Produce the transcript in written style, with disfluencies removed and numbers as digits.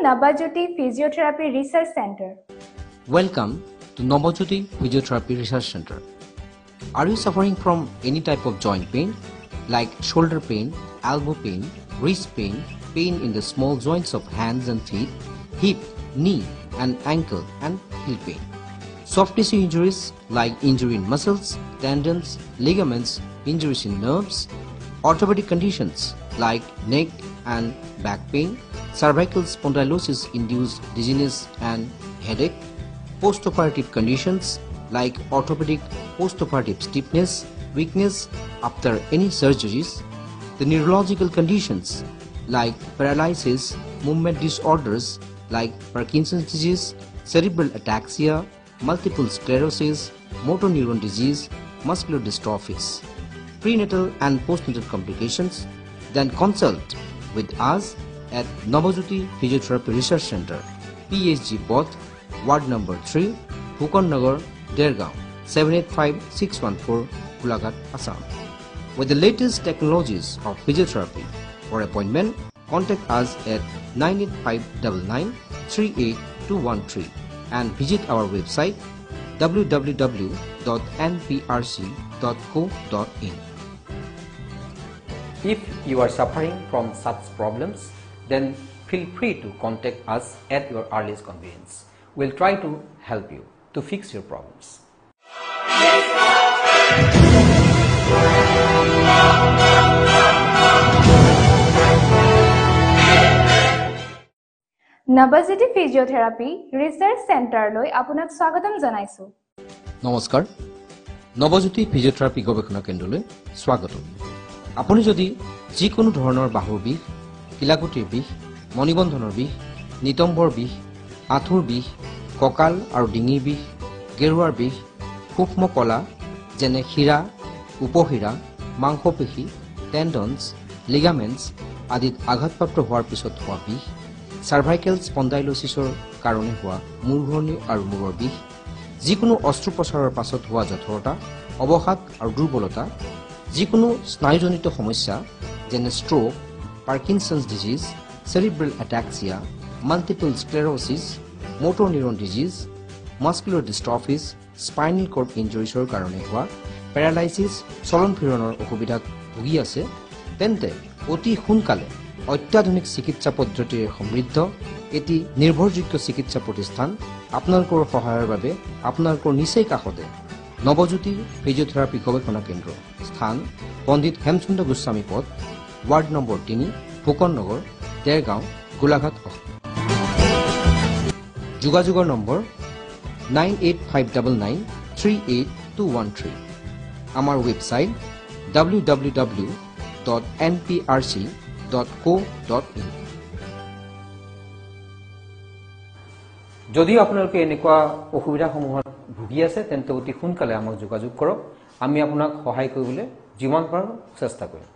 Navajyoti Physiotherapy Research Center. Welcome to Navajyoti Physiotherapy Research Center. Are you suffering from any type of joint pain like shoulder pain, elbow pain, wrist pain, pain in the small joints of hands and feet, hip, knee and ankle and heel pain? Soft tissue injuries like injury in muscles, tendons, ligaments, injuries in nerves, orthopedic conditions like neck and back pain, cervical spondylosis induced dizziness and headache, postoperative conditions like orthopedic postoperative stiffness, weakness after any surgeries, the neurological conditions like paralysis, movement disorders like Parkinson's disease, cerebral ataxia, multiple sclerosis, motor neuron disease, muscular dystrophies, prenatal and postnatal complications, then consult with us at Navajyoti Physiotherapy Research Center, PSG Path, Ward number 3, Phukon Nagar, Dergaon, 785614, Golaghat, Assam. With the latest technologies of physiotherapy, for appointment, contact us at 98599 38213 and visit our website www.nprc.co.in. If you are suffering from such problems, then feel free to contact us at your earliest convenience. We'll try to help you to fix your problems. Navajyoti Physiotherapy Research Center loi apunak swagatam janaisu. নমস্কাৰ Nabajyoti physiotherapy গৱেষণা কেন্দ্ৰলৈ স্বাগতম আপুনি যদি যিকোনো ধৰণৰ বাহুৰ বিষ কিলাকুটিৰ বিষ মণিবন্ধনৰ বিষ নিতম্বৰ বিষ আঁঠুৰ বিষ কঁকাল আৰু ডিঙিৰ বিষ গেৰুৱাৰ বিষ সূক্ষ্ম কলা যেনে শিৰা উপশিৰা মাংসপেশী টেণ্ডনছ লিগামেণ্টছ আদিত আঘাতপ্ৰাপ্ত হোৱাৰ পিছত হোৱা বিষ চাৰ্ভাইকেল স্পণ্ডাইলোচিছৰ কাৰণে হোৱা মূৰ ঘূৰণি আৰু মূৰৰ বিষ যিকোনো অস্ত্ৰোপচাৰৰ পাছত হোৱা জঠৰতা অৱসাদ আৰু দুৰ্বলতা যিকোনো স্নায়ুজনিত সমস্যা যেনে stroke Parkinson's disease cerebral ataxia multiple sclerosis motor neuron disease muscular dystrophies spinal cord ইঞ্জুৰিছৰ কাৰণে হোৱা পেৰালাইচিছ চলন ফিৰণৰ অসুবিধাত ভুগি আছে তেন্তে অতি সোনকালে অত্যাধুনিক চিকিৎসা পদ্ধতিৰে সমৃদ্ধ এটি নিৰ্ভৰযোগ্য চিকিৎসা প্ৰতিষ্ঠান আপোনালোকৰ সহায়ৰ বাবে আপোনালোকৰ নিচেই কাষতে নৱজ্যোতি ফিজিঅথেৰাপি গৱেষণা কেন্দ্ৰ স্থান পণ্ডিত হেমচন্দ্ৰ গোস্বামী পথ ৱাৰ্ড নম্বৰ 3 ফুকন নগৰ দেৰগাঁও গোলাঘাট যোগাযোগৰ নম্বৰ 9859938213 আমাৰ ৱেবছাইট www.nprc.co.in যদি আপোনালোকে এনেকুৱা অসুবিধাসমূহত ভুগি আছে তেন্তে অতি সোনকালে আমাক যোগাযোগ কৰক আমি আপোনাক সহায় কৰিবলৈ যিমান পাৰো চেষ্টা কৰিম